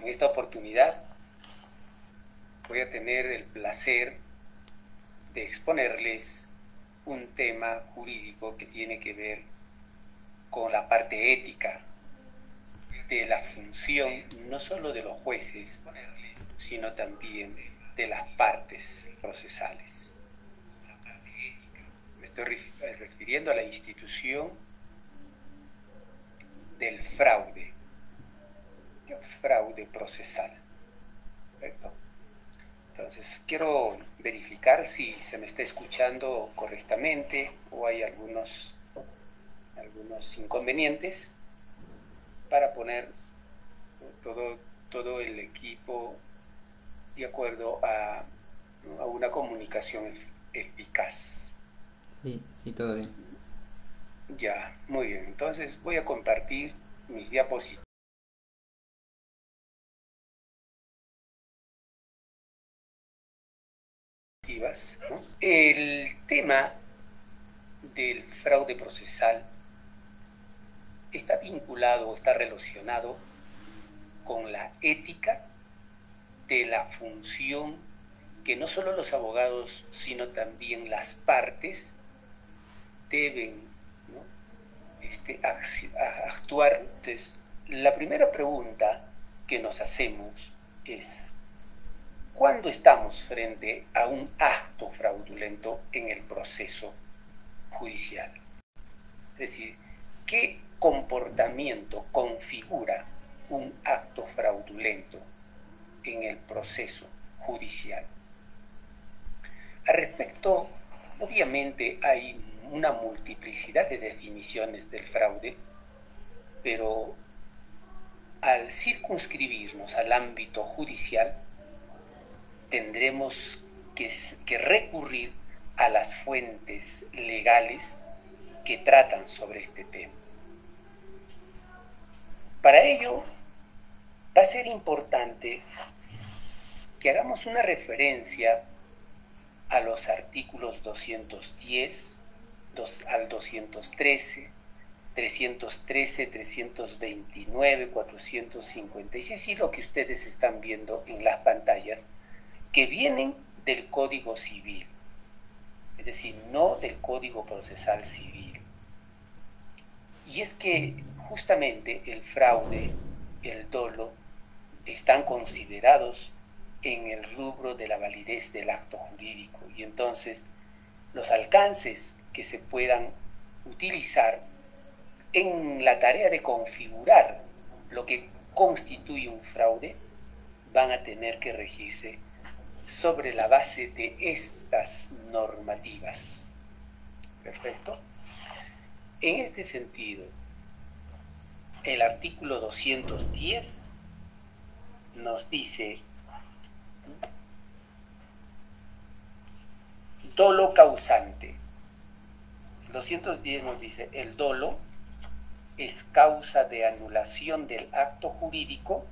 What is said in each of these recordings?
En esta oportunidad voy a tener el placer de exponerles un tema jurídico que tiene que ver con la parte ética de la función no solo de los jueces, sino también de las partes procesales. Me estoy refiriendo a la institución del fraude procesal. ¿Correcto? Entonces, quiero verificar si se me está escuchando correctamente o hay algunos inconvenientes para poner todo el equipo de acuerdo a una comunicación eficaz. Sí, sí, todo bien. Ya, muy bien. Entonces voy a compartir mis diapositivas, ¿no? El tema del fraude procesal está vinculado, está relacionado con la ética de la función que no solo los abogados, sino también las partes deben, ¿no? Actuar. Entonces, la primera pregunta que nos hacemos es, ¿cuándo estamos frente a un acto fraudulento en el proceso judicial? Es decir, ¿qué comportamiento configura un acto fraudulento en el proceso judicial? Al respecto, obviamente hay una multiplicidad de definiciones del fraude, pero al circunscribirnos al ámbito judicial, tendremos que recurrir a las fuentes legales que tratan sobre este tema. Para ello, va a ser importante que hagamos una referencia a los artículos 210 al 213, 313, 329, 456 y lo que ustedes están viendo en las pantallas, que vienen del Código Civil, es decir, no del Código Procesal Civil. Y es que justamente el fraude, el dolo, están considerados en el rubro de la validez del acto jurídico, y entonces los alcances que se puedan utilizar en la tarea de configurar lo que constituye un fraude van a tener que regirse sobre la base de estas normativas. ¿Perfecto? En este sentido, el artículo 210 nos dice: dolo causante. El 210 nos dice: el dolo es causa de anulación del acto jurídico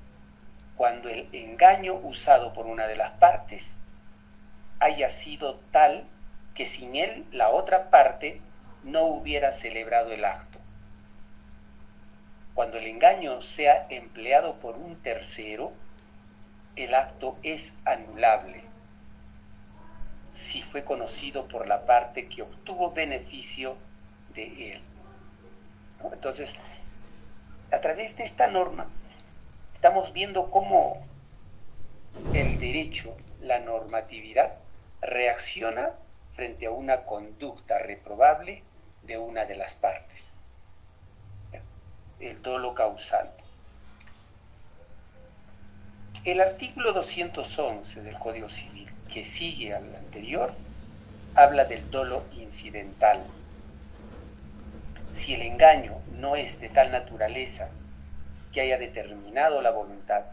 cuando el engaño usado por una de las partes haya sido tal que sin él la otra parte no hubiera celebrado el acto. Cuando el engaño sea empleado por un tercero, el acto es anulable si fue conocido por la parte que obtuvo beneficio de él. ¿No? Entonces, a través de esta norma, estamos viendo cómo el derecho, la normatividad, reacciona frente a una conducta reprobable de una de las partes. El dolo causante. El artículo 211 del Código Civil, que sigue al anterior, habla del dolo incidental. Si el engaño no es de tal naturaleza que haya determinado la voluntad,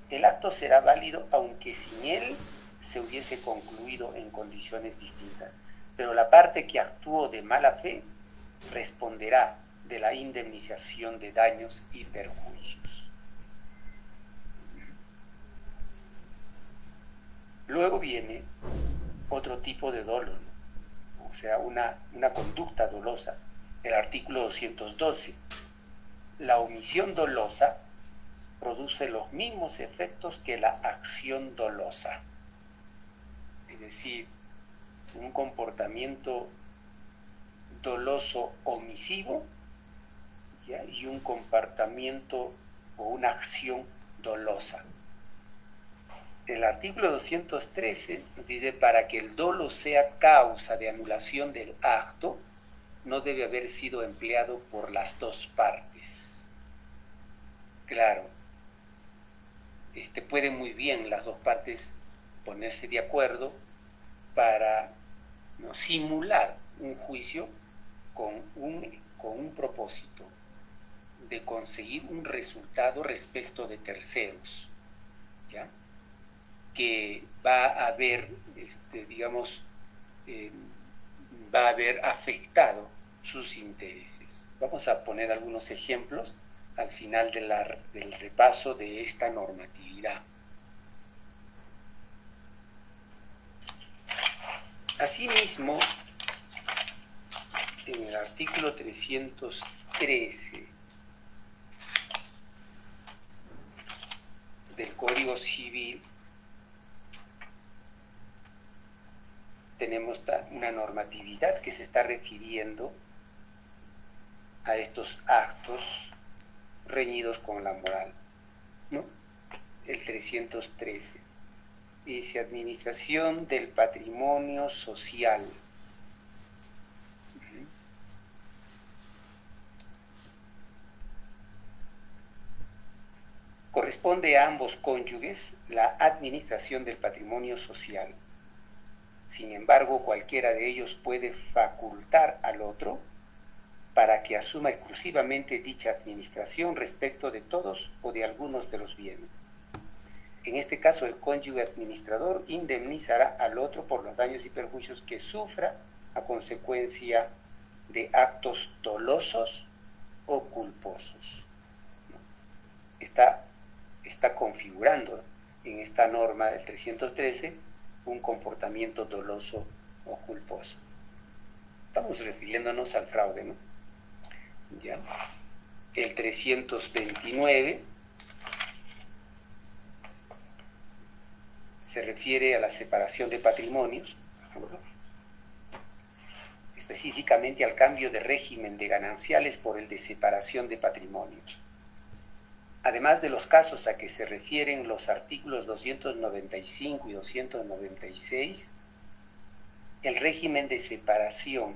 el acto será válido aunque sin él se hubiese concluido en condiciones distintas, pero la parte que actuó de mala fe responderá de la indemnización de daños y perjuicios. Luego viene otro tipo de dolo, ¿no? O sea, una conducta dolosa. El artículo 212. La omisión dolosa produce los mismos efectos que la acción dolosa. Es decir, un comportamiento doloso omisivo, ¿ya? Y un comportamiento o una acción dolosa. El artículo 213 dice: para que el dolo sea causa de anulación del acto, no debe haber sido empleado por las dos partes. Claro, pueden muy bien las dos partes ponerse de acuerdo para, ¿no?, simular un juicio con un propósito de conseguir un resultado respecto de terceros, ¿ya? Que va a haber, digamos, va a haber afectado sus intereses. Vamos a poner algunos ejemplos al final del repaso de esta normatividad. Asimismo, en el artículo 313 del Código Civil tenemos una normatividad que se está refiriendo a estos actos reñidos con la moral, ¿no? El 313 dice: administración del patrimonio social. Corresponde a ambos cónyuges la administración del patrimonio social. Sin embargo, cualquiera de ellos puede facultar al otro para que asuma exclusivamente dicha administración respecto de todos o de algunos de los bienes. En este caso, el cónyuge administrador indemnizará al otro por los daños y perjuicios que sufra a consecuencia de actos dolosos o culposos. Está configurando en esta norma del 313 un comportamiento doloso o culposo. Estamos refiriéndonos al fraude, ¿no? ¿Ya? El 329 se refiere a la separación de patrimonios, específicamente al cambio de régimen de gananciales por el de separación de patrimonios. Además de los casos a que se refieren los artículos 295 y 296, el régimen de separación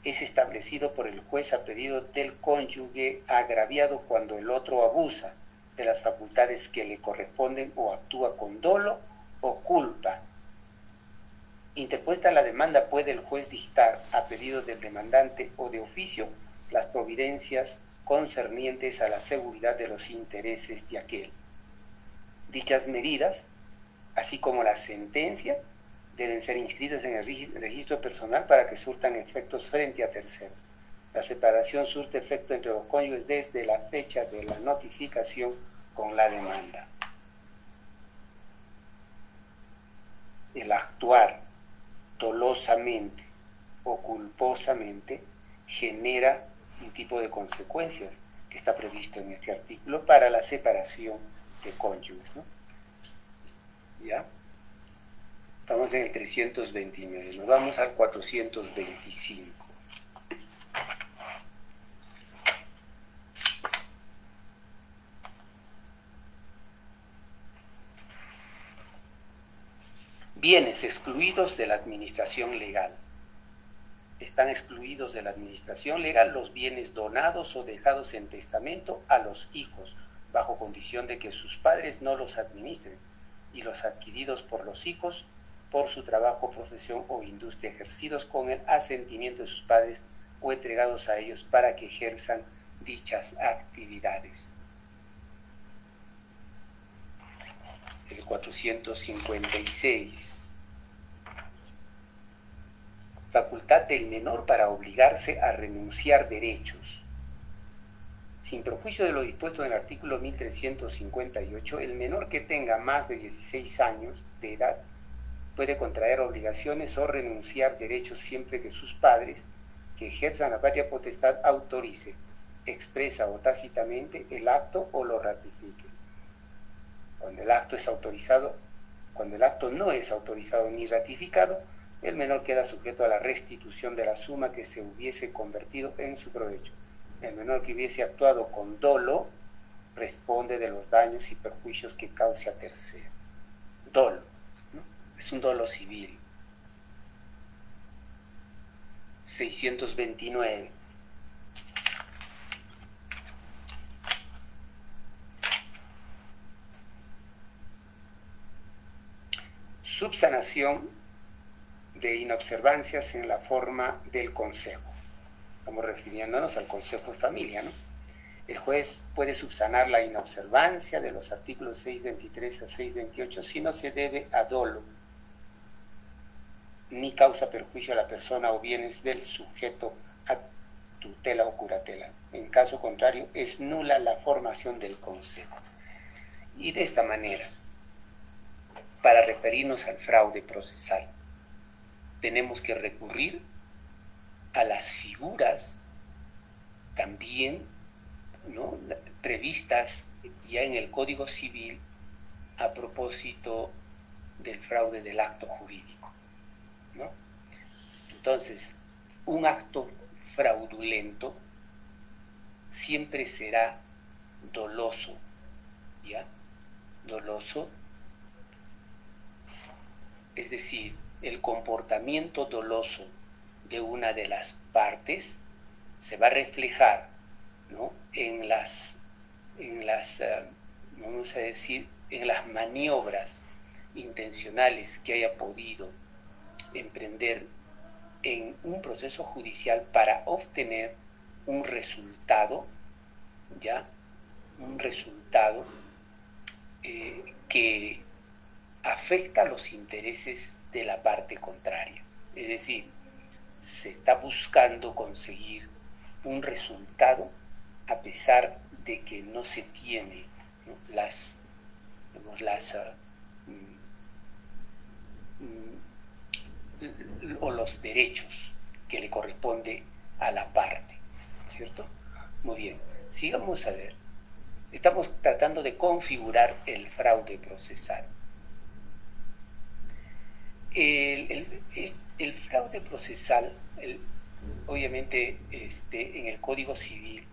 es establecido por el juez a pedido del cónyuge agraviado cuando el otro abusa de las facultades que le corresponden o actúa con dolo o culpa. Interpuesta la demanda, puede el juez dictar a pedido del demandante o de oficio las providencias concernientes a la seguridad de los intereses de aquel. Dichas medidas, así como la sentencia, deben ser inscritas en el registro personal para que surtan efectos frente a terceros. La separación surte efecto entre los cónyuges desde la fecha de la notificación con la demanda. El actuar dolosamente o culposamente genera un tipo de consecuencias que está previsto en este artículo para la separación de cónyuges, ¿no? ¿Ya? Estamos en el 329, nos vamos al 425. Bienes excluidos de la administración legal. Están excluidos de la administración legal los bienes donados o dejados en testamento a los hijos, bajo condición de que sus padres no los administren, y los adquiridos por los hijos por su trabajo, profesión o industria, ejercidos con el asentimiento de sus padres o entregados a ellos para que ejerzan dichas actividades. El 456. Facultad del menor para obligarse a renunciar derechos. Sin perjuicio de lo dispuesto en el artículo 1358, el menor que tenga más de 16 años de edad puede contraer obligaciones o renunciar derechos siempre que sus padres, que ejerzan la patria potestad, autoricen, expresa o tácitamente el acto o lo ratifique. Cuando el acto es autorizado, cuando el acto no es autorizado ni ratificado, el menor queda sujeto a la restitución de la suma que se hubiese convertido en su provecho. El menor que hubiese actuado con dolo responde de los daños y perjuicios que cause a tercero. Dolo, ¿no? Es un dolo civil. 629. Subsanación de inobservancias en la forma del consejo. Estamos refiriéndonos al consejo de familia, ¿no? El juez puede subsanar la inobservancia de los artículos 623 a 628 si no se debe a dolo ni causa perjuicio a la persona o bienes del sujeto a tutela o curatela. En caso contrario, es nula la formación del consejo. Y de esta manera, para referirnos al fraude procesal, tenemos que recurrir a las figuras también, ¿no?, previstas ya en el Código Civil a propósito del fraude del acto jurídico, ¿no? Entonces, un acto fraudulento siempre será doloso, ¿ya? Doloso, es decir, el comportamiento doloso de una de las partes se va a reflejar, ¿no?, en las vamos a decir, en las maniobras intencionales que haya podido emprender en un proceso judicial para obtener un resultado, ¿ya? Un resultado que afecta los intereses de la parte contraria. Es decir, se está buscando conseguir un resultado a pesar de que no se tiene, ¿no?, o los derechos que le corresponde a la parte, ¿cierto? Muy bien, sigamos a ver. Estamos tratando de configurar el fraude procesal. El fraude procesal, obviamente, en el Código Civil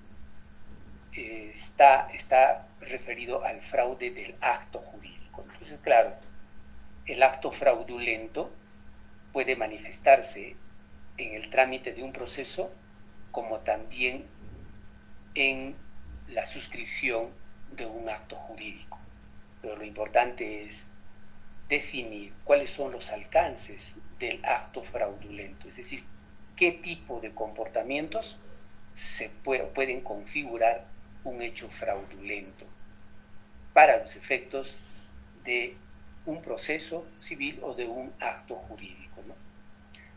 está referido al fraude del acto jurídico. Entonces, claro, el acto fraudulento puede manifestarse en el trámite de un proceso como también en la suscripción de un acto jurídico. Pero lo importante es definir cuáles son los alcances del acto fraudulento, es decir, qué tipo de comportamientos se pueden configurar un hecho fraudulento para los efectos de un proceso civil o de un acto jurídico, ¿no?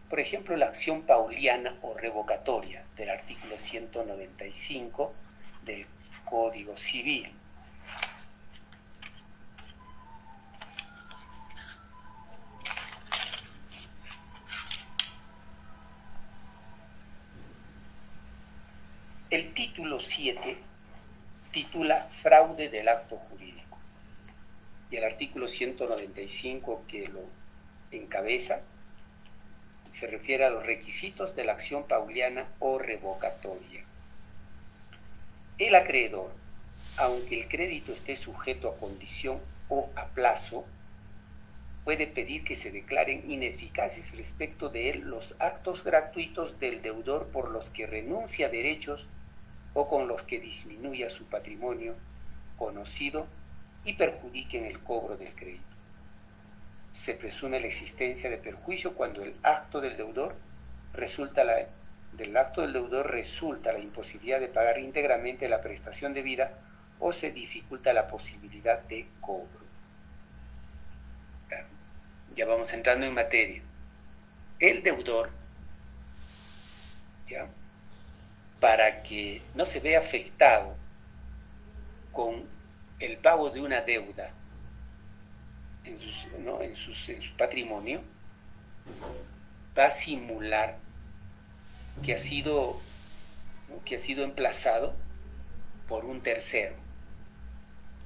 Por ejemplo, la acción pauliana o revocatoria del artículo 195 del Código Civil. El título 7 titula Fraude del acto jurídico y el artículo 195 que lo encabeza se refiere a los requisitos de la acción pauliana o revocatoria. El acreedor, aunque el crédito esté sujeto a condición o a plazo, puede pedir que se declaren ineficaces respecto de él los actos gratuitos del deudor por los que renuncia a derechos o con los que disminuya su patrimonio conocido y perjudiquen el cobro del crédito. Se presume la existencia de perjuicio cuando del acto del deudor resulta la imposibilidad de pagar íntegramente la prestación debida o se dificulta la posibilidad de cobro. Ya vamos entrando en materia. El deudor, ¿ya?, para que no se vea afectado con el pago de una deuda en su patrimonio, va a simular que ha sido emplazado por un tercero,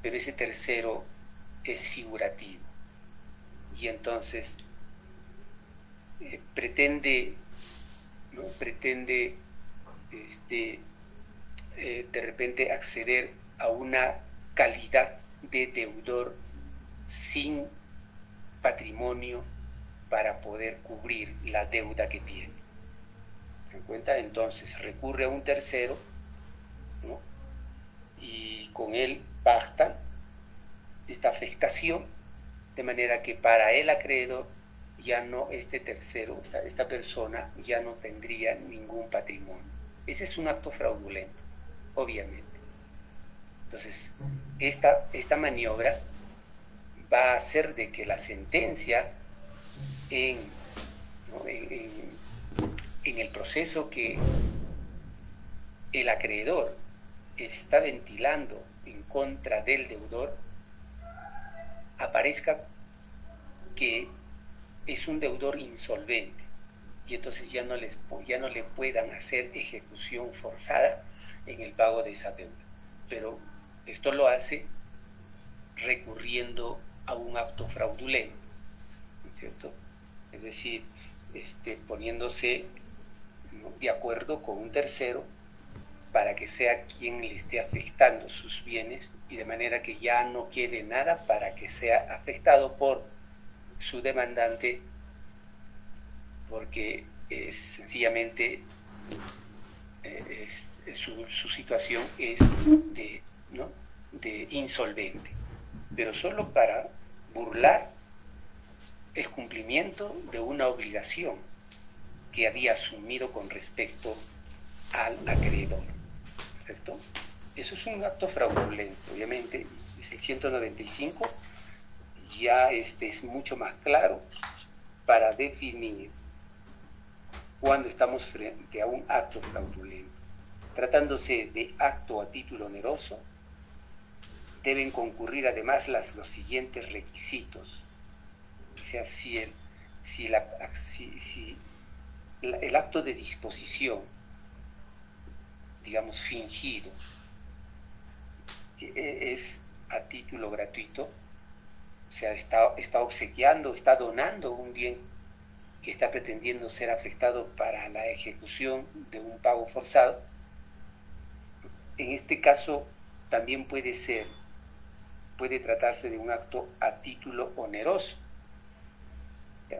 pero ese tercero es figurativo y entonces pretende, ¿no? pretende de repente acceder a una calidad de deudor sin patrimonio para poder cubrir la deuda que tiene. ¿Se dan cuenta? Entonces recurre a un tercero, ¿no? Y con él pactan esta afectación, de manera que para el acreedor ya no, este tercero, esta persona ya no tendría ningún patrimonio. Ese es un acto fraudulento, obviamente. Entonces, esta maniobra va a hacer de que la sentencia ¿no? en el proceso que el acreedor está ventilando en contra del deudor, aparezca que es un deudor insolvente y entonces ya no le puedan hacer ejecución forzada en el pago de esa deuda. Pero esto lo hace recurriendo a un acto fraudulento, ¿no es cierto? Es decir, poniéndose, ¿no?, de acuerdo con un tercero para que sea quien le esté afectando sus bienes y de manera que ya no quede nada para que sea afectado por su demandante, porque sencillamente su situación es de, ¿no?, de insolvente, pero solo para burlar el cumplimiento de una obligación que había asumido con respecto al acreedor. ¿Perfecto? Eso es un acto fraudulento, obviamente. Es el 195, ya es mucho más claro para definir cuando estamos frente a un acto fraudulento. Tratándose de acto a título oneroso, deben concurrir además los siguientes requisitos. O sea, si el acto de disposición, digamos, fingido, es a título gratuito, o sea, está obsequiando, está donando un bien que está pretendiendo ser afectado para la ejecución de un pago forzado. En este caso también puede tratarse de un acto a título oneroso. ¿Ya?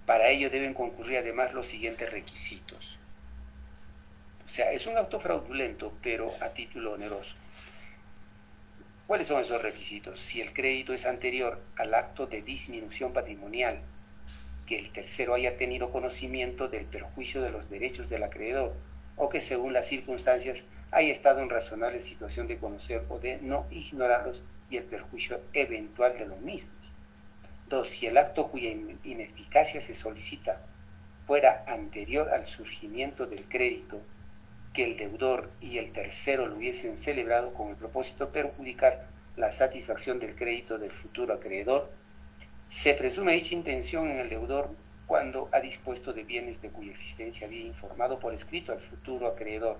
Para ello deben concurrir además los siguientes requisitos. O sea, es un acto fraudulento, pero a título oneroso. ¿Cuáles son esos requisitos? Si el crédito es anterior al acto de disminución patrimonial, que el tercero haya tenido conocimiento del perjuicio de los derechos del acreedor, o que según las circunstancias haya estado en razonable situación de conocer o de no ignorarlos y el perjuicio eventual de los mismos. 2. Si el acto cuya ineficacia se solicita fuera anterior al surgimiento del crédito, que el deudor y el tercero lo hubiesen celebrado con el propósito de perjudicar la satisfacción del crédito del futuro acreedor, se presume dicha intención en el deudor cuando ha dispuesto de bienes de cuya existencia había informado por escrito al futuro acreedor.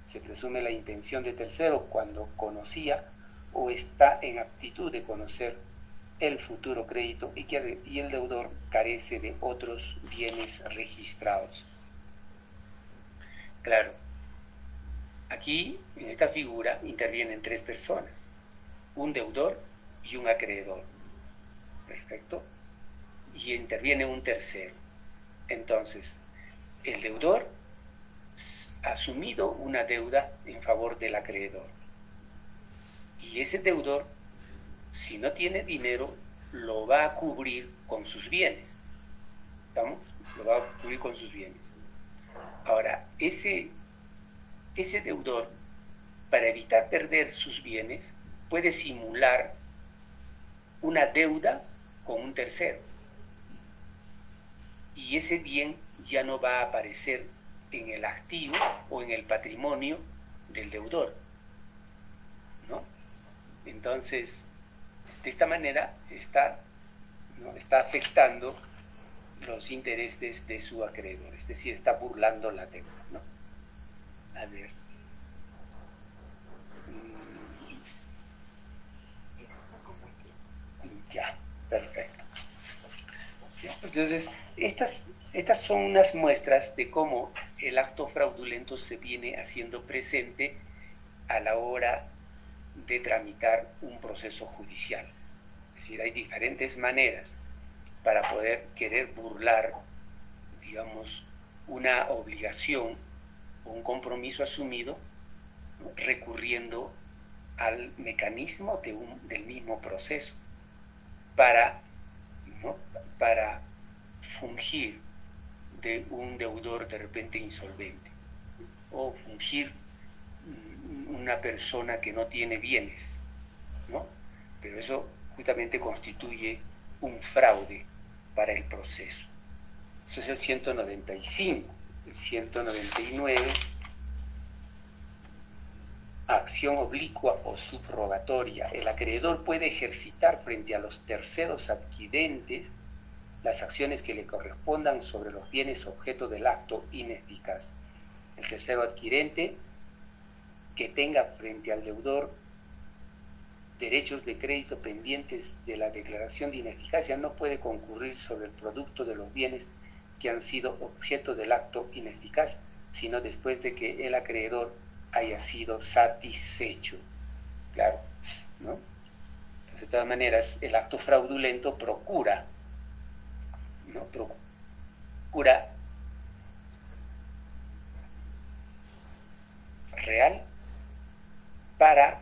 Se presume la intención de tercero cuando conocía o está en aptitud de conocer el futuro crédito y el deudor carece de otros bienes registrados. Claro, aquí en esta figura intervienen tres personas, un deudor y un acreedor. Perfecto. Y interviene un tercero. Entonces, el deudor ha asumido una deuda en favor del acreedor. Y ese deudor, si no tiene dinero, lo va a cubrir con sus bienes. ¿Estamos? Lo va a cubrir con sus bienes. Ahora, ese deudor, para evitar perder sus bienes, puede simular una deuda con un tercero. Y ese bien ya no va a aparecer en el activo o en el patrimonio del deudor, ¿no? Entonces, de esta manera está afectando los intereses de su acreedor, es decir, está burlando la deuda, ¿no? A ver. Entonces, estas son unas muestras de cómo el acto fraudulento se viene haciendo presente a la hora de tramitar un proceso judicial. Es decir, hay diferentes maneras para poder querer burlar, digamos, una obligación o un compromiso asumido, ¿no?, recurriendo al mecanismo del mismo proceso para, ¿no?, para fungir de un deudor de repente insolvente o fungir una persona que no tiene bienes, ¿no? Pero eso justamente constituye un fraude para el proceso. Eso es el 195. El 199, acción oblicua o subrogatoria. El acreedor puede ejercitar frente a los terceros adquirentes las acciones que le correspondan sobre los bienes objeto del acto ineficaz. El tercero adquirente que tenga frente al deudor derechos de crédito pendientes de la declaración de ineficacia no puede concurrir sobre el producto de los bienes que han sido objeto del acto ineficaz, sino después de que el acreedor haya sido satisfecho. Claro, ¿no? Entonces, de todas maneras, el acto fraudulento procura, ¿no?, procura real para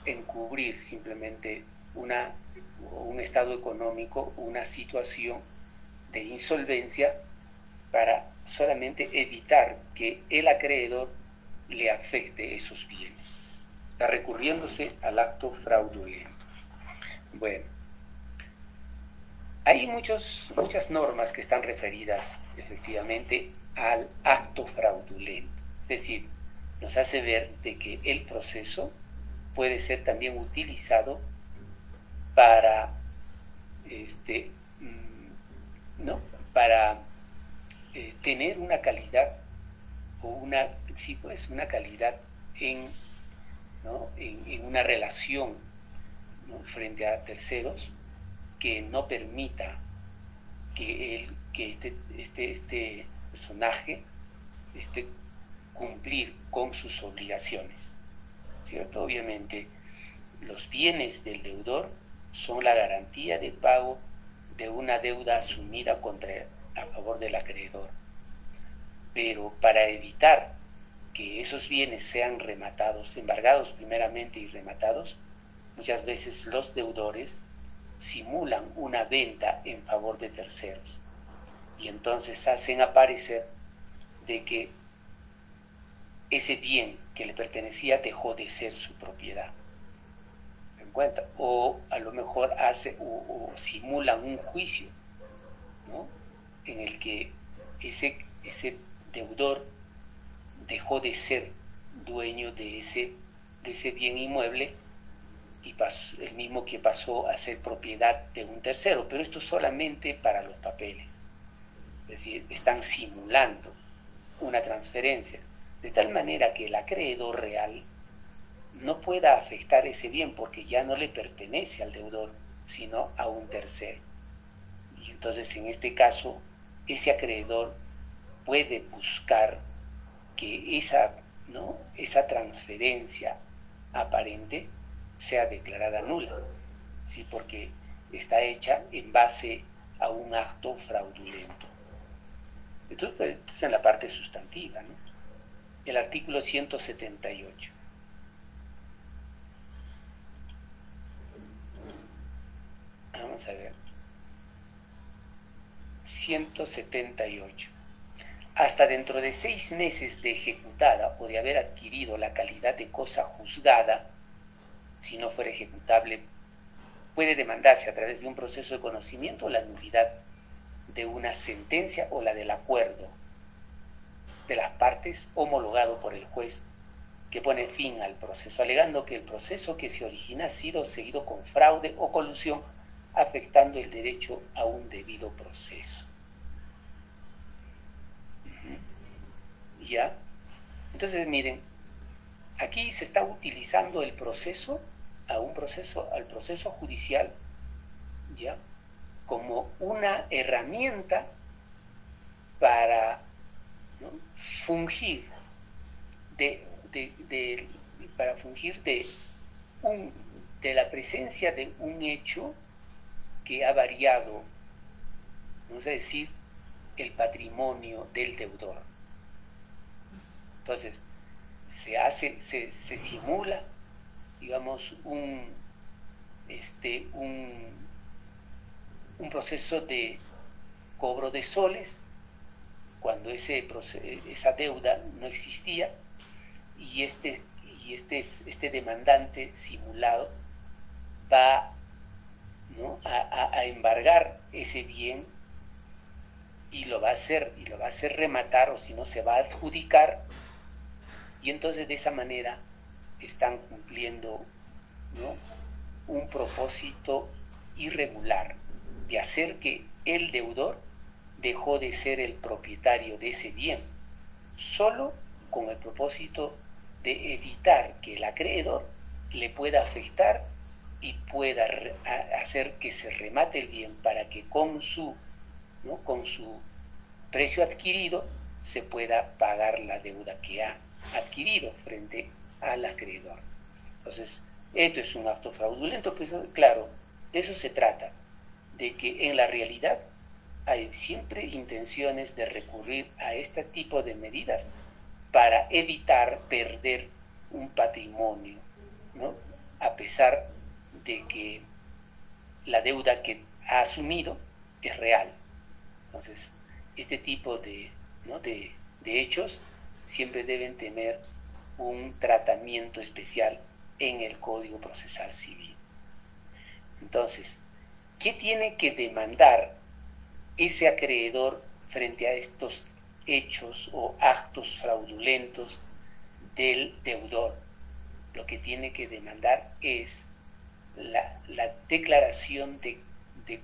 encubrir simplemente un estado económico, una situación de insolvencia, para solamente evitar que el acreedor le afecte esos bienes. Está recurriéndose al acto fraudulento. Bueno, hay muchas normas que están referidas efectivamente al acto fraudulento. Es decir, nos hace ver de que el proceso puede ser también utilizado para, ¿no?, para tener una calidad o una calidad ¿no?, en una relación, ¿no?, frente a terceros, que no permita que este personaje cumplir con sus obligaciones, ¿cierto? Obviamente, los bienes del deudor son la garantía de pago de una deuda asumida a favor del acreedor. Pero para evitar que esos bienes sean rematados, embargados primeramente y rematados, muchas veces los deudores simulan una venta en favor de terceros y entonces hacen aparecer de que ese bien que le pertenecía dejó de ser su propiedad. ¿Se dan cuenta? O a lo mejor o simulan un juicio, ¿no?, en el que ese deudor dejó de ser dueño de ese bien inmueble y el mismo que pasó a ser propiedad de un tercero, pero esto solamente para los papeles. Es decir, están simulando una transferencia, de tal manera que el acreedor real no pueda afectar ese bien porque ya no le pertenece al deudor, sino a un tercero. Y entonces, en este caso, ese acreedor puede buscar que esa transferencia aparente sea declarada nula, ¿sí?, porque está hecha en base a un acto fraudulento. Entonces, es en la parte sustantiva, ¿no? El artículo 178. Vamos a ver. 178. Hasta dentro de 6 meses de ejecutada o de haber adquirido la calidad de cosa juzgada, si no fuera ejecutable, puede demandarse a través de un proceso de conocimiento la nulidad de una sentencia o la del acuerdo de las partes homologado por el juez que pone fin al proceso, alegando que el proceso que se origina ha sido seguido con fraude o colusión, afectando el derecho a un debido proceso. ¿Ya? Entonces, miren, aquí se está utilizando el proceso al proceso judicial, ¿ya?, como una herramienta para, ¿no?, fungir para fungir de la presencia de un hecho que ha variado, vamos a decir, el patrimonio del deudor. Entonces, se simula, digamos, un proceso de cobro de soles cuando esa deuda no existía, y este demandante simulado va, ¿no?, a embargar ese bien y lo va a hacer rematar, o si no se va a adjudicar, y entonces de esa manera están cumpliendo, ¿no?, un propósito irregular de hacer que el deudor dejó de ser el propietario de ese bien, solo con el propósito de evitar que el acreedor le pueda afectar y pueda hacer que se remate el bien para que con su precio adquirido se pueda pagar la deuda que ha adquirido frente al acreedor. Entonces, esto es un acto fraudulento, pues claro, de eso se trata, de que en la realidad hay siempre intenciones de recurrir a este tipo de medidas para evitar perder un patrimonio, ¿no?, a pesar de que la deuda que ha asumido es real. Entonces, este tipo ¿no?, de hechos siempre deben tener un tratamiento especial en el Código Procesal Civil. Entonces, ¿qué tiene que demandar ese acreedor frente a estos hechos o actos fraudulentos del deudor? Lo que tiene que demandar es la declaración de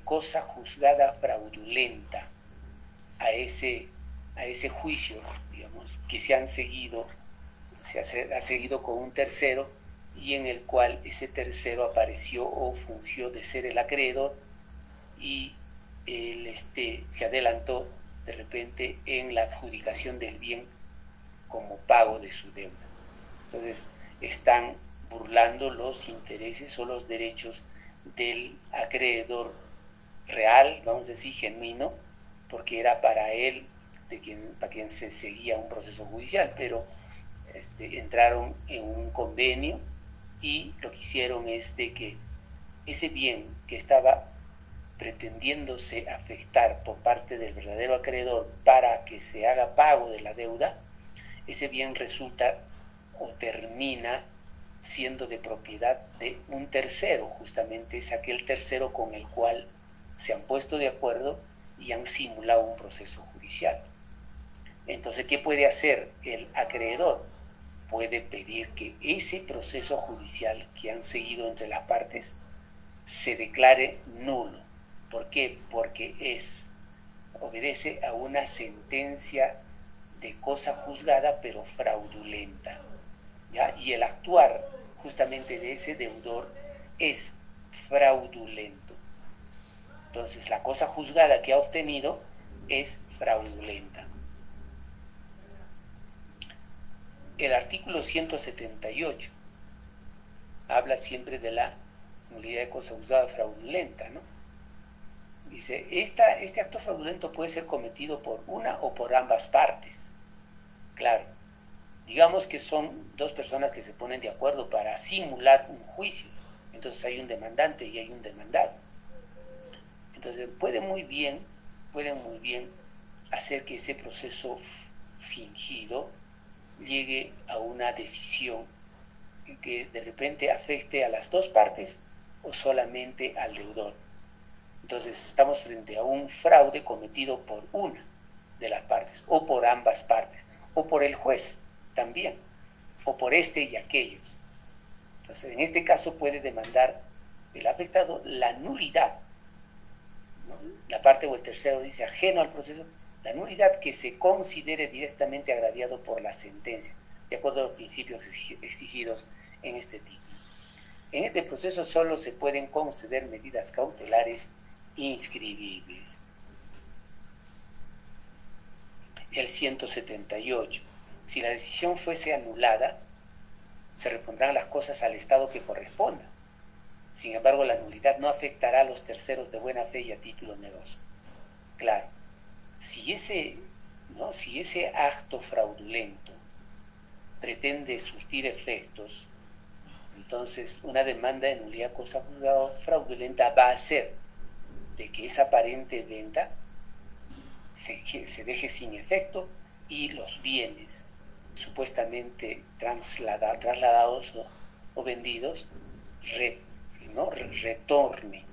cosa juzgada fraudulenta a ese juicio, digamos, que se ha seguido con un tercero, y en el cual ese tercero apareció o fungió de ser el acreedor, y él se adelantó de repente en la adjudicación del bien como pago de su deuda. Entonces, están burlando los intereses o los derechos del acreedor real, vamos a decir genuino, porque era para él para quien se seguía un proceso judicial, pero entraron en un convenio, y lo que hicieron es de que ese bien que estaba pretendiéndose afectar por parte del verdadero acreedor para que se haga pago de la deuda, ese bien resulta o termina siendo de propiedad de un tercero. Justamente es aquel tercero con el cual se han puesto de acuerdo y han simulado un proceso judicial. Entonces, ¿qué puede hacer el acreedor? Puede pedir que ese proceso judicial que han seguido entre las partes se declare nulo. ¿Por qué? Porque obedece a una sentencia de cosa juzgada pero fraudulenta, ¿ya? Y el actuar justamente de ese deudor es fraudulento. Entonces, la cosa juzgada que ha obtenido es fraudulenta. El artículo 178 habla siempre de la nulidad de cosa juzgada fraudulenta, ¿no? Dice, este acto fraudulento puede ser cometido por una o por ambas partes. Claro, digamos que son dos personas que se ponen de acuerdo para simular un juicio. Entonces hay un demandante y hay un demandado. Entonces pueden muy bien hacer que ese proceso fingido llegue a una decisión que de repente afecte a las dos partes o solamente al deudor. Entonces estamos frente a un fraude cometido por una de las partes, o por ambas partes, o por el juez también, o por este y aquellos. Entonces, en este caso puede demandar el afectado la nulidad, ¿no? La parte o el tercero dice ajeno al proceso, la nulidad que se considere directamente agraviado por la sentencia, de acuerdo a los principios exigidos en este título. En este proceso solo se pueden conceder medidas cautelares inscribibles. El 178. Si la decisión fuese anulada, se repondrán las cosas al estado que corresponda. Sin embargo, la nulidad no afectará a los terceros de buena fe y a título oneroso. Claro, si ese acto fraudulento pretende surtir efectos, entonces una demanda de nulidad cosa juzgada fraudulenta va a hacer de que esa aparente venta se deje sin efecto y los bienes supuestamente trasladados o vendidos retorne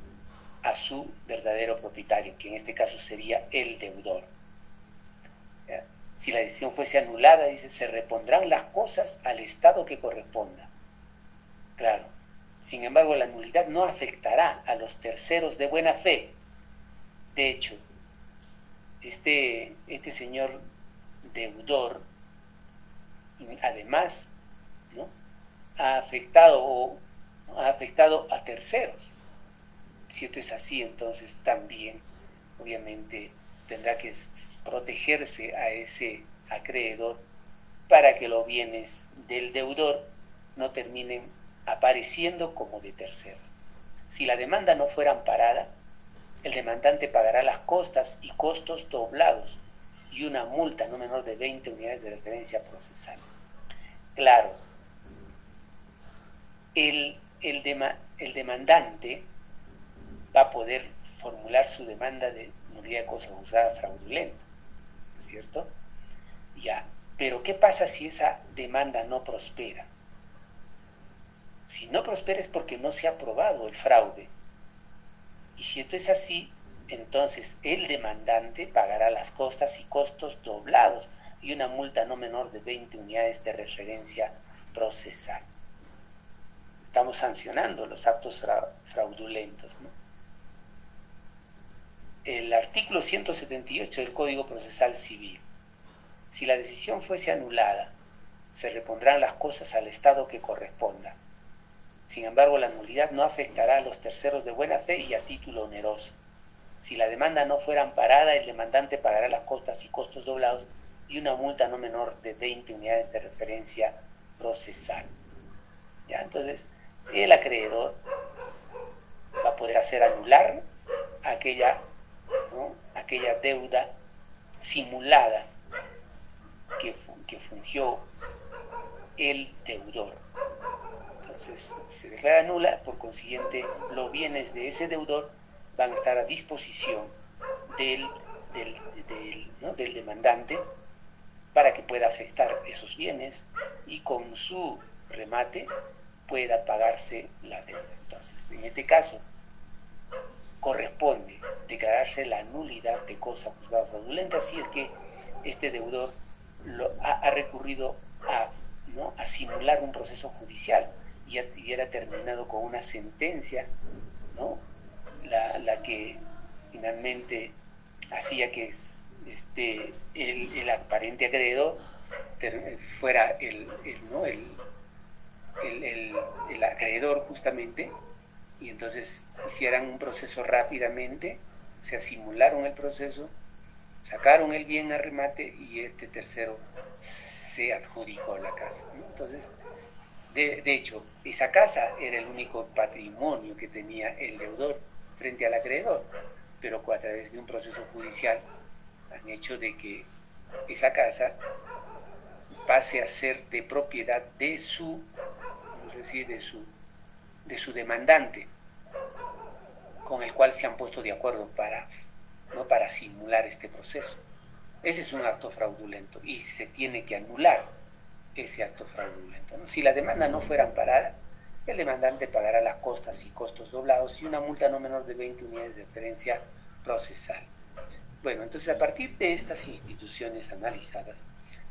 a su verdadero propietario, que en este caso sería el deudor. ¿Ya? Si la decisión fuese anulada, dice, se repondrán las cosas al estado que corresponda. Claro. Sin embargo, la nulidad no afectará a los terceros de buena fe. De hecho, este señor deudor, además, ¿no?, ha afectado a terceros. Si esto es así, entonces también, obviamente, tendrá que protegerse a ese acreedor para que los bienes del deudor no terminen apareciendo como de tercero. Si la demanda no fuera amparada, el demandante pagará las costas y costos doblados y una multa no menor de 20 unidades de referencia procesal. Claro, el demandante va a poder formular su demanda de nulidad de cosa juzgada fraudulenta, ¿cierto? Ya, pero ¿qué pasa si esa demanda no prospera? Si no prospera es porque no se ha probado el fraude. Y si esto es así, entonces el demandante pagará las costas y costos doblados y una multa no menor de 20 unidades de referencia procesal. Estamos sancionando los actos fraudulentos, ¿no? El artículo 178 del Código Procesal Civil. Si la decisión fuese anulada, se repondrán las cosas al estado que corresponda. Sin embargo, la nulidad no afectará a los terceros de buena fe y a título oneroso. Si la demanda no fuera amparada, el demandante pagará las costas y costos doblados y una multa no menor de 20 unidades de referencia procesal. ¿Ya? Entonces, el acreedor va a poder hacer anular aquella deuda simulada que fungió el deudor. Entonces se declara nula, por consiguiente los bienes de ese deudor van a estar a disposición del demandante para que pueda afectar esos bienes y con su remate pueda pagarse la deuda. Entonces, en este caso, corresponde declararse la nulidad de cosa juzgada fraudulenta si es que este deudor ha recurrido a simular un proceso judicial y hubiera terminado con una sentencia, ¿no?, la que finalmente hacía que el aparente acreedor fuera el acreedor justamente, y entonces hicieran un proceso rápidamente, se simularon el proceso, sacaron el bien a remate y este tercero se adjudicó la casa, ¿no? Entonces, de hecho, esa casa era el único patrimonio que tenía el deudor frente al acreedor, pero a través de un proceso judicial han hecho de que esa casa pase a ser de propiedad de su, vamos a decir, de su demandante, con el cual se han puesto de acuerdo para simular este proceso. Ese es un acto fraudulento y se tiene que anular ese acto fraudulento, ¿no? Si la demanda no fuera amparada, el demandante pagará las costas y costos doblados y una multa no menor de 20 unidades de referencia procesal. Bueno, entonces a partir de estas instituciones analizadas,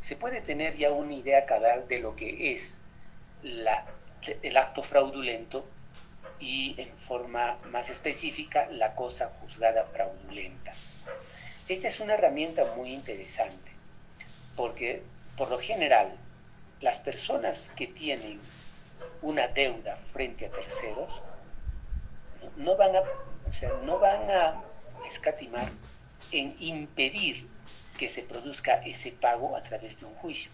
se puede tener ya una idea cabal de lo que es el acto fraudulento y en forma más específica la cosa juzgada fraudulenta. Esta es una herramienta muy interesante porque por lo general las personas que tienen una deuda frente a terceros no van O sea, no van a escatimar en impedir que se produzca ese pago a través de un juicio.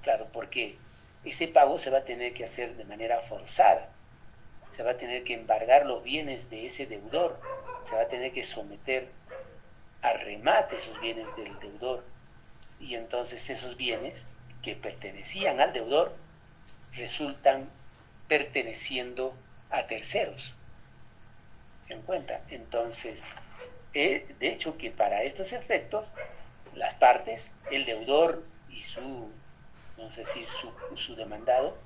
Claro, porque ese pago se va a tener que hacer de manera forzada. Se va a tener que embargar los bienes de ese deudor. Se va a tener que someter a remate esos bienes del deudor. Y entonces esos bienes que pertenecían al deudor resultan perteneciendo a terceros. ¿Se dan cuenta? Entonces, de hecho que para estos efectos, las partes, el deudor y su, no sé si su demandado,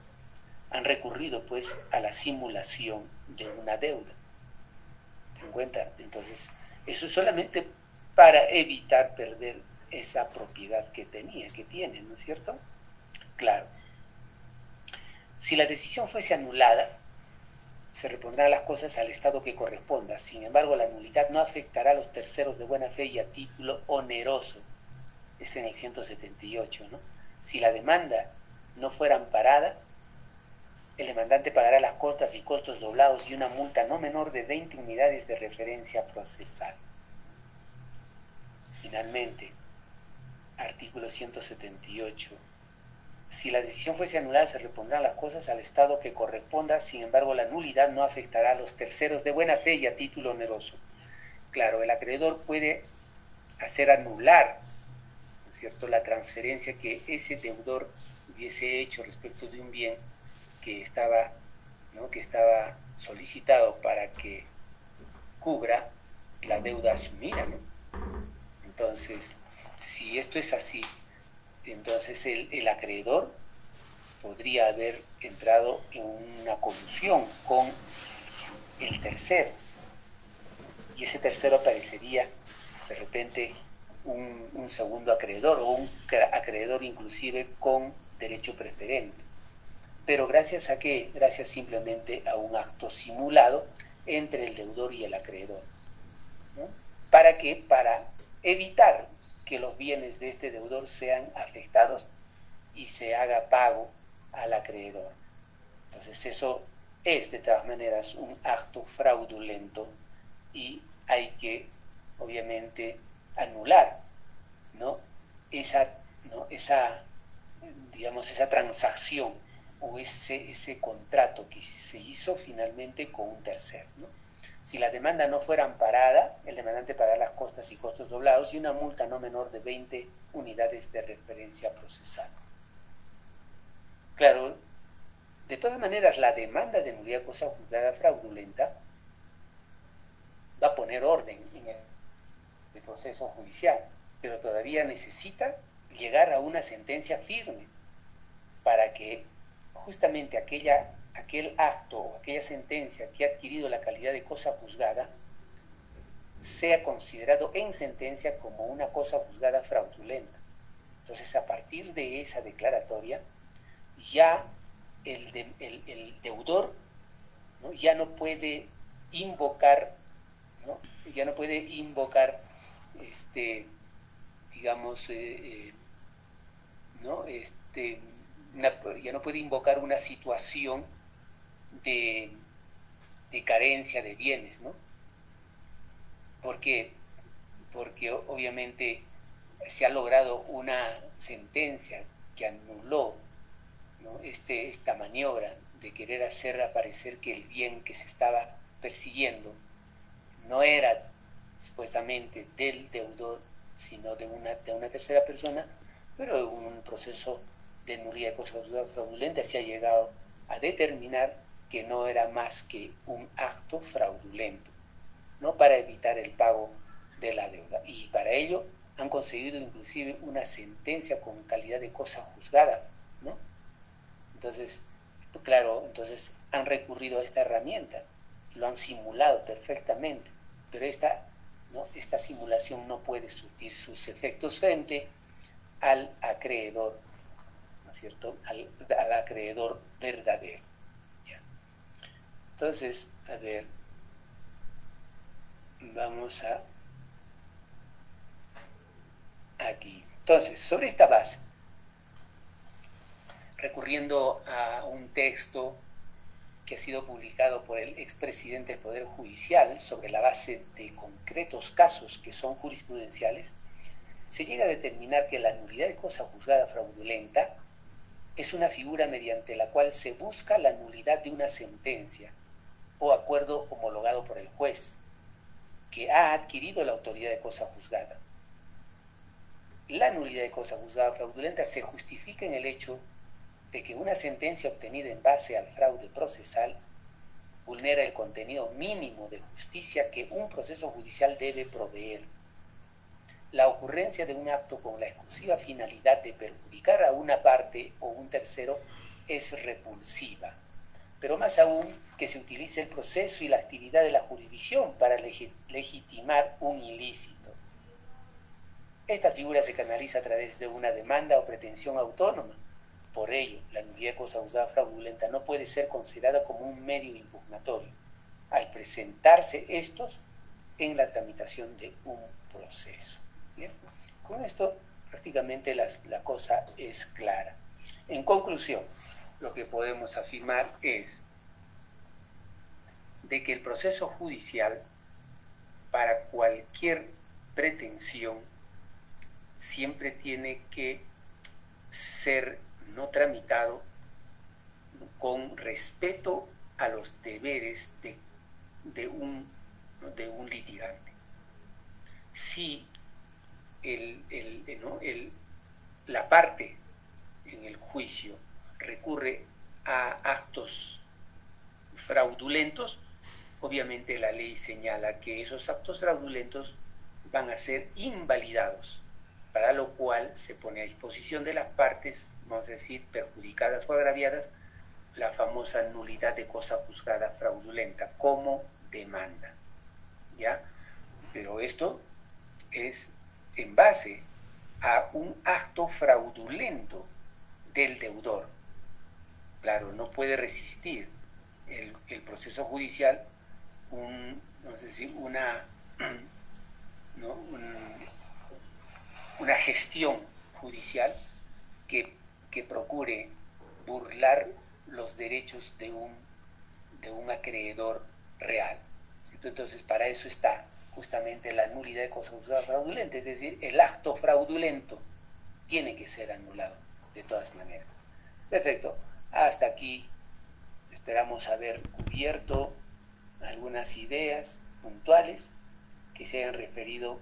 han recurrido pues a la simulación de una deuda. ¿Se dan cuenta? Entonces, eso es solamente para evitar perder esa propiedad que tiene, ¿no es cierto? Claro. Si la decisión fuese anulada, se repondrán las cosas al estado que corresponda. Sin embargo, la nulidad no afectará a los terceros de buena fe y a título oneroso. Es en el 178, ¿no? Si la demanda no fuera amparada, el demandante pagará las costas y costos doblados y una multa no menor de 20 unidades de referencia procesal. Finalmente, artículo 178. Si la decisión fuese anulada, se repondrán las cosas al estado que corresponda. Sin embargo, la nulidad no afectará a los terceros de buena fe y a título oneroso. Claro, el acreedor puede hacer anular, ¿no es cierto?, la transferencia que ese deudor hubiese hecho respecto de un bien que estaba, ¿no?, que estaba solicitado para que cubra la deuda asumida, ¿no? Entonces, si esto es así, entonces el acreedor podría haber entrado en una colusión con el tercero, y ese tercero aparecería de repente un segundo acreedor o un acreedor inclusive con derecho preferente. Pero gracias a qué? Gracias simplemente a un acto simulado entre el deudor y el acreedor, ¿no? ¿Para qué? Para evitar que los bienes de este deudor sean afectados y se haga pago al acreedor. Entonces eso es de todas maneras un acto fraudulento y hay que obviamente anular, ¿no?, esa digamos, esa transacción o ese contrato que se hizo finalmente con un tercero, ¿no? Si la demanda no fuera amparada, el demandante pagará las costas y costos doblados y una multa no menor de 20 unidades de referencia procesal. Claro, de todas maneras, la demanda de nulidad cosa juzgada fraudulenta va a poner orden en el proceso judicial, pero todavía necesita llegar a una sentencia firme para que justamente aquel acto o aquella sentencia que ha adquirido la calidad de cosa juzgada sea considerado en sentencia como una cosa juzgada fraudulenta. Entonces, a partir de esa declaratoria, ya el deudor, ¿no?, ya no puede invocar, ¿no?, ya no puede invocar, digamos, ¿no?, ya no puede invocar una situación de, de carencia de bienes, ¿no? ¿Por qué? Porque obviamente se ha logrado una sentencia que anuló, ¿no?, esta maniobra de querer hacer aparecer que el bien que se estaba persiguiendo no era supuestamente del deudor, sino de una tercera persona, pero en un proceso de nulidad de cosa fraudulenta se ha llegado a determinar que no era más que un acto fraudulento, ¿no?, para evitar el pago de la deuda. Y para ello han conseguido inclusive una sentencia con calidad de cosa juzgada, ¿no? Entonces, claro, entonces han recurrido a esta herramienta, lo han simulado perfectamente, pero esta simulación no puede surtir sus efectos frente al acreedor, ¿no es cierto?, al acreedor verdadero. ¿Ya? Entonces, a ver, vamos aquí. Entonces, sobre esta base, recurriendo a un texto que ha sido publicado por el expresidente del Poder Judicial sobre la base de concretos casos que son jurisprudenciales, se llega a determinar que la nulidad de cosa juzgada fraudulenta es una figura mediante la cual se busca la nulidad de una sentencia o acuerdo homologado por el juez que ha adquirido la autoridad de cosa juzgada. La nulidad de cosa juzgada fraudulenta se justifica en el hecho de que una sentencia obtenida en base al fraude procesal vulnera el contenido mínimo de justicia que un proceso judicial debe proveer. La ocurrencia de un acto con la exclusiva finalidad de perjudicar a una parte o un tercero es repulsiva, pero más aún que se utilice el proceso y la actividad de la jurisdicción para legitimar un ilícito. Esta figura se canaliza a través de una demanda o pretensión autónoma. Por ello, la nulidad de cosa juzgada fraudulenta no puede ser considerada como un medio impugnatorio al presentarse estos en la tramitación de un proceso. ¿Bien? Con esto prácticamente la cosa es clara. En conclusión, lo que podemos afirmar es de que el proceso judicial para cualquier pretensión siempre tiene que ser no tramitado con respeto a los deberes de un litigante. Si la parte en el juicio recurre a actos fraudulentos, obviamente la ley señala que esos actos fraudulentos van a ser invalidados, para lo cual se pone a disposición de las partes, vamos a decir, perjudicadas o agraviadas, la famosa nulidad de cosa juzgada fraudulenta como demanda, ¿ya? Pero esto es en base a un acto fraudulento del deudor. Claro, no puede resistir el proceso judicial una gestión judicial que procure burlar los derechos de un acreedor real. Entonces, para eso está justamente la nulidad de cosa juzgada fraudulenta, es decir, el acto fraudulento tiene que ser anulado de todas maneras. Perfecto, hasta aquí esperamos haber cubierto algunas ideas puntuales que se hayan referido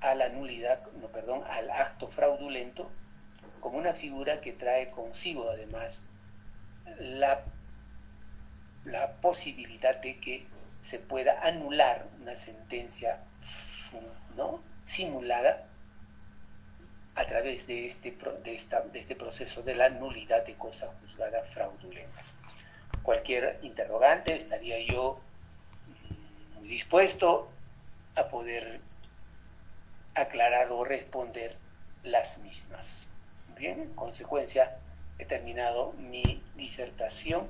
a la nulidad, al acto fraudulento como una figura que trae consigo además la posibilidad de que se pueda anular una sentencia, ¿no?, simulada a través de este proceso de la nulidad de cosa juzgada fraudulenta. Cualquier interrogante, estaría yo muy dispuesto a poder aclarar o responder las mismas. Bien, en consecuencia, he terminado mi disertación